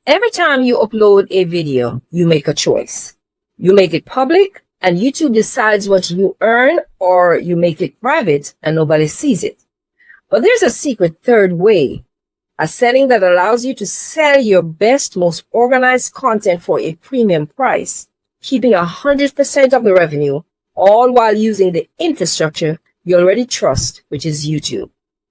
Every time you upload a video, you make a choice. You make it public and YouTube decides what you earn, or you make it private and nobody sees it. But there's a secret third way, a setting that allows you to sell your best, most organized content for a premium price, keeping 100% of the revenue, all while using the infrastructure you already trust, which is YouTube.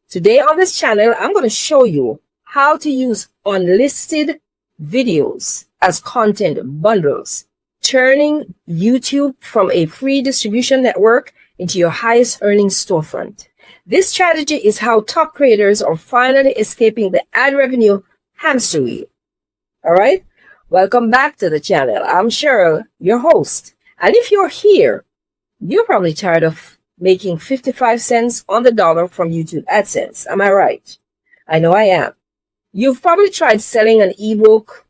Today on this channel, I'm going to show you how to use unlisted videos as content bundles, turning YouTube from a free distribution network into your highest earning storefront. This strategy is how top creators are finally escaping the ad revenue hamster wheel. All right. Welcome back to the channel. I'm Cheryl, your host. And if you're here, you're probably tired of making 55 cents on the dollar from YouTube AdSense. Am I right? I know I am. You've probably tried selling an ebook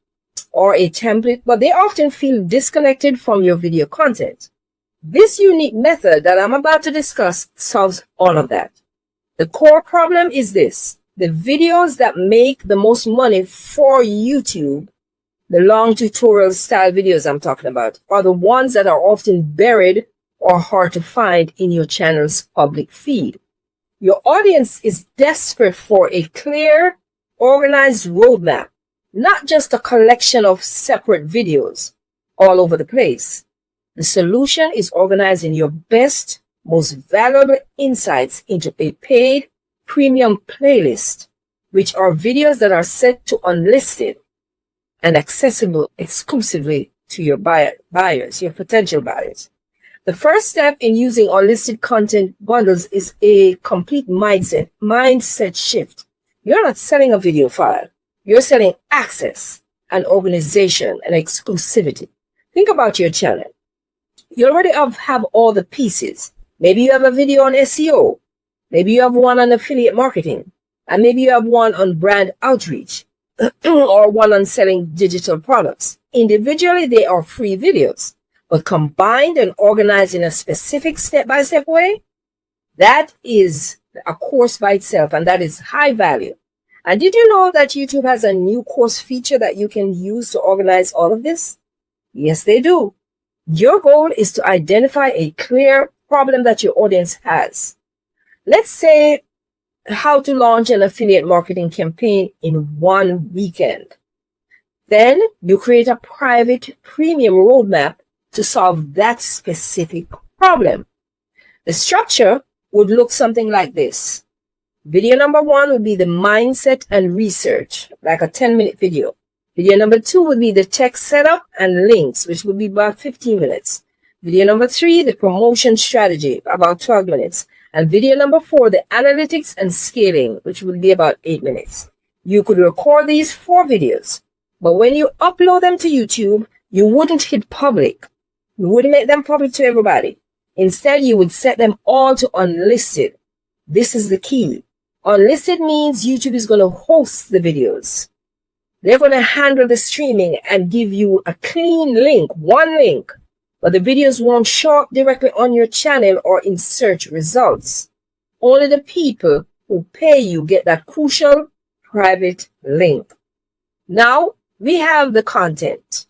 or a template, but they often feel disconnected from your video content. This unique method that I'm about to discuss solves all of that. The core problem is this: the videos that make the most money for YouTube, the long tutorial style videos I'm talking about, are the ones that are often buried or hard to find in your channel's public feed. Your audience is desperate for a clear, organized roadmap, not just a collection of separate videos all over the place. The solution is organizing your best, most valuable insights into a paid premium playlist, which are videos that are set to unlisted and accessible exclusively to your buyers, your potential buyers. The first step in using unlisted content bundles is a complete mindset shift. You're not selling a video file. You're selling access and organization and exclusivity. Think about your channel. You already have all the pieces. Maybe you have a video on SEO. Maybe you have one on affiliate marketing. And maybe you have one on brand outreach or one on selling digital products. Individually, they are free videos. But combined and organized in a specific step-by-step way, that is a course by itself, and that is high value. And did you know that YouTube has a new course feature that you can use to organize all of this? Yes, they do. Your goal is to identify a clear problem that your audience has. Let's say how to launch an affiliate marketing campaign in one weekend. Then you create a private premium roadmap to solve that specific problem. The structure would look something like this. Video number 1 would be the mindset and research, like a 10-minute video. Video number 2 would be the text setup and links, which would be about 15 minutes. Video number 3, the promotion strategy, about 12 minutes. And video number 4, the analytics and scaling, which would be about 8 minutes. You could record these 4 videos, but when you upload them to YouTube, you wouldn't hit public. You wouldn't make them public to everybody. Instead, you would set them all to unlisted. This is the key. Unlisted means YouTube is going to host the videos. They're going to handle the streaming and give you a clean link, one link. But the videos won't show up directly on your channel or in search results. Only the people who pay you get that crucial private link. Now, we have the content.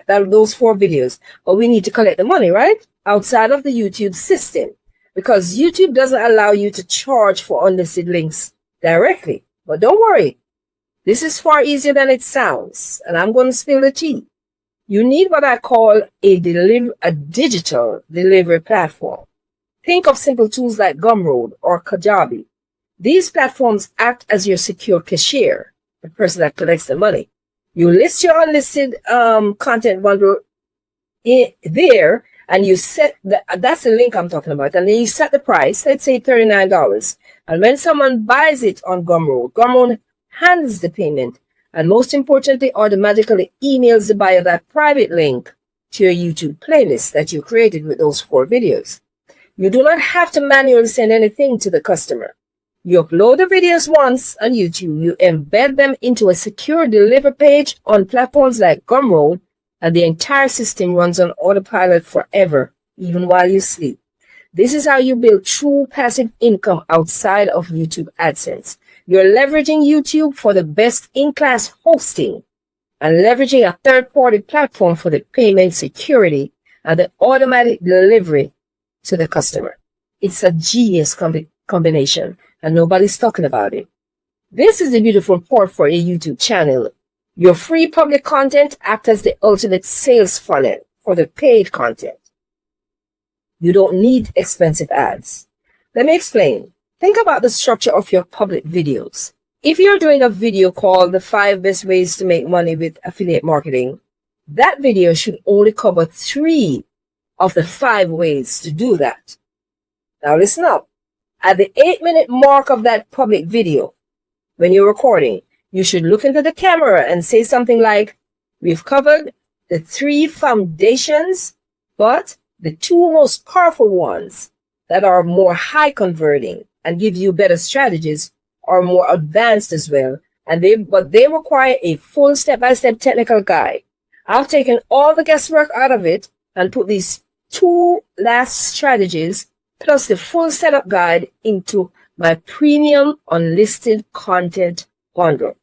Those 4 videos, but we need to collect the money, right? Outside of the YouTube system, because YouTube doesn't allow you to charge for unlisted links directly. But don't worry, this is far easier than it sounds, and I'm going to spill the tea. You need what I call a digital delivery platform. Think of simple tools like Gumroad or Kajabi. These platforms act as your secure cashier, the person that collects the money. You list your unlisted content bundle there, and you set that's the link I'm talking about. And then you set the price, let's say $39. And when someone buys it on Gumroad, Gumroad handles the payment, and most importantly, automatically emails the buyer that private link to your YouTube playlist that you created with those 4 videos. You do not have to manually send anything to the customer. You upload the videos once on YouTube, you embed them into a secure deliver page on platforms like Gumroad, and the entire system runs on autopilot forever, even while you sleep. This is how you build true passive income outside of YouTube AdSense. You're leveraging YouTube for the best in-class hosting, and leveraging a third-party platform for the payment security and the automatic delivery to the customer. It's a genius combination, and nobody's talking about it. This is the beautiful part for a YouTube channel. Your free public content acts as the ultimate sales funnel for the paid content. You don't need expensive ads. Let me explain. Think about the structure of your public videos. If you're doing a video called The 5 Best Ways to Make Money with Affiliate Marketing, that video should only cover 3 of the 5 ways to do that. Now listen up. At the 8-minute mark of that public video, when you're recording, you should look into the camera and say something like, we've covered the 3 foundations, but the 2 most powerful ones that are more high converting and give you better strategies are more advanced as well. But they require a full step-by-step technical guide. I've taken all the guesswork out of it and put these 2 last strategies plus the full setup guide into my premium unlisted content bundle.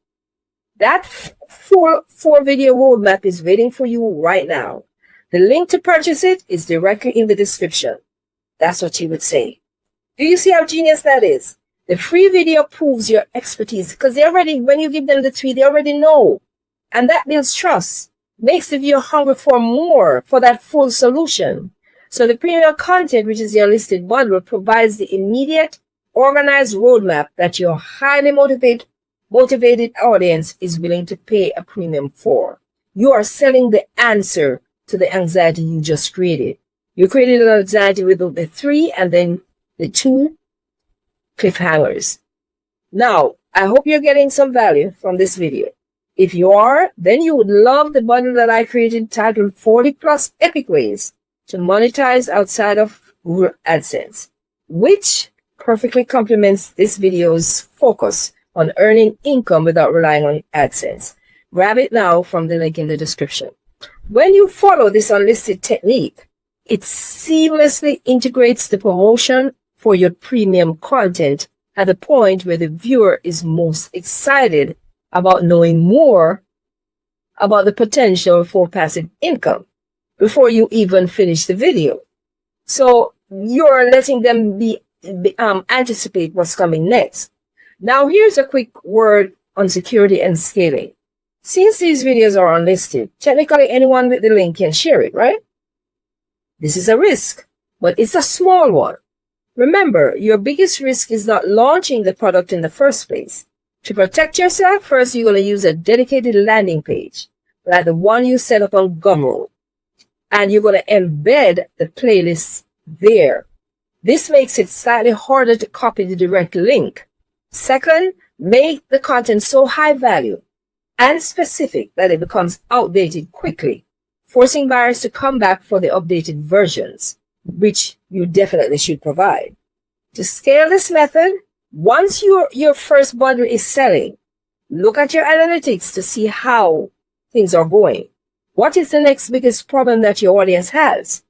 That full 4-video roadmap is waiting for you right now. The link to purchase it is directly in the description. That's what you would say. Do you see how genius that is? The free video proves your expertise because when you give them the 3, they already know. And that builds trust, makes the viewer hungry for more, for that full solution. So the premium content, which is your listed bundle, provides the immediate, organized roadmap that your highly motivated audience is willing to pay a premium for. You are selling the answer to the anxiety you just created. You created an anxiety with the 3 and then the 2 cliffhangers. Now, I hope you're getting some value from this video. If you are, then you would love the bundle that I created titled 40 plus epic ways to monetize outside of Google AdSense, which perfectly complements this video's focus on earning income without relying on AdSense. Grab it now from the link in the description. When you follow this unlisted technique, it seamlessly integrates the promotion for your premium content at the point where the viewer is most excited about knowing more about the potential for passive income before you even finish the video. So you're letting them anticipate what's coming next. Now here's a quick word on security and scaling. Since these videos are unlisted, technically anyone with the link can share it, right? This is a risk, but it's a small one. Remember, your biggest risk is not launching the product in the first place. To protect yourself, first you're going to use a dedicated landing page, like the one you set up on Gumroad. And you're going to embed the playlist there. This makes it slightly harder to copy the direct link. Second, make the content so high value and specific that it becomes outdated quickly, forcing buyers to come back for the updated versions, which you definitely should provide. To scale this method, once your first bundle is selling, look at your analytics to see how things are going. What is the next biggest problem that your audience has?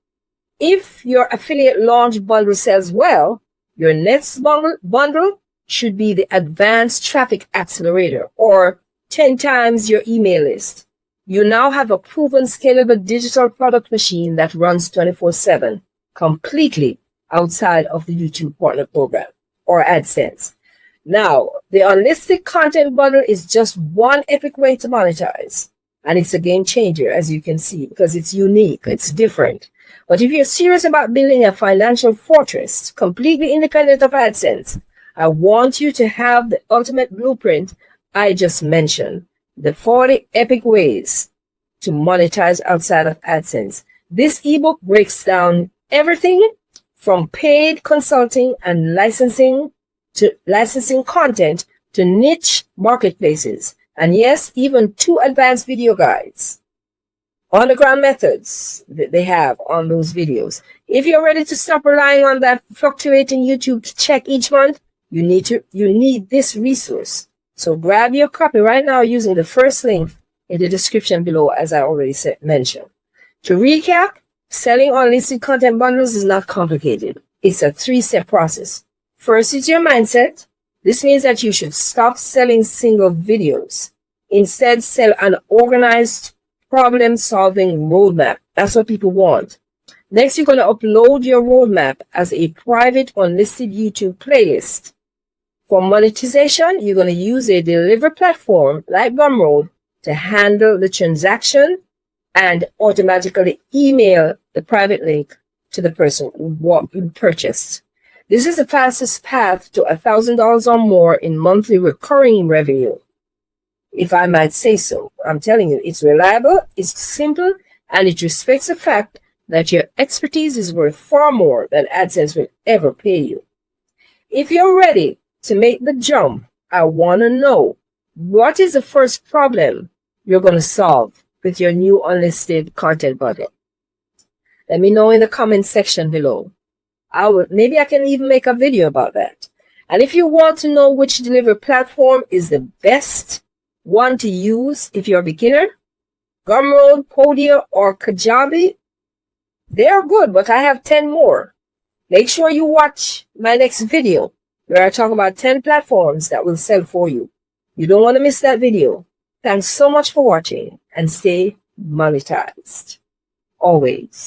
If your affiliate launch bundle sells well, your next bundle should be the advanced traffic accelerator or 10 times your email list. You now have a proven scalable digital product machine that runs 24/7, completely outside of the YouTube Partner Program or AdSense. Now, the Unlisted Content Bundle is just one epic way to monetize. And it's a game changer, as you can see, because it's unique, it's different. But if you're serious about building a financial fortress completely independent of AdSense, I want you to have the ultimate blueprint I just mentioned, the 40 epic ways to monetize outside of AdSense. This ebook breaks down everything from paid consulting and licensing content to niche marketplaces. And yes, even 2 advanced video guides on the ground methods that they have on those videos. If you're ready to stop relying on that fluctuating YouTube check each month, you need this resource. So grab your copy right now using the first link in the description below, as I already mentioned. To recap, selling unlisted content bundles is not complicated. It's a 3-step process. First is your mindset. This means that you should stop selling single videos. Instead, sell an organized problem-solving roadmap. That's what people want. Next, you're going to upload your roadmap as a private unlisted YouTube playlist. For monetization, you're going to use a delivery platform like Gumroad to handle the transaction and automatically email the private link to the person who purchased. This is the fastest path to $1,000 or more in monthly recurring revenue, if I might say so. I'm telling you, it's reliable, it's simple, and it respects the fact that your expertise is worth far more than AdSense will ever pay you. If you're ready to make the jump, I want to know, what is the first problem you're going to solve with your new unlisted content bundle? Let me know in the comment section below. Maybe I can even make a video about that. And if you want to know which delivery platform is the best one to use if you're a beginner, Gumroad, Podia, or Kajabi, they are good, but I have 10 more. Make sure you watch my next video where I talk about 10 platforms that will sell for you. You don't want to miss that video. Thanks so much for watching, and stay monetized. Always.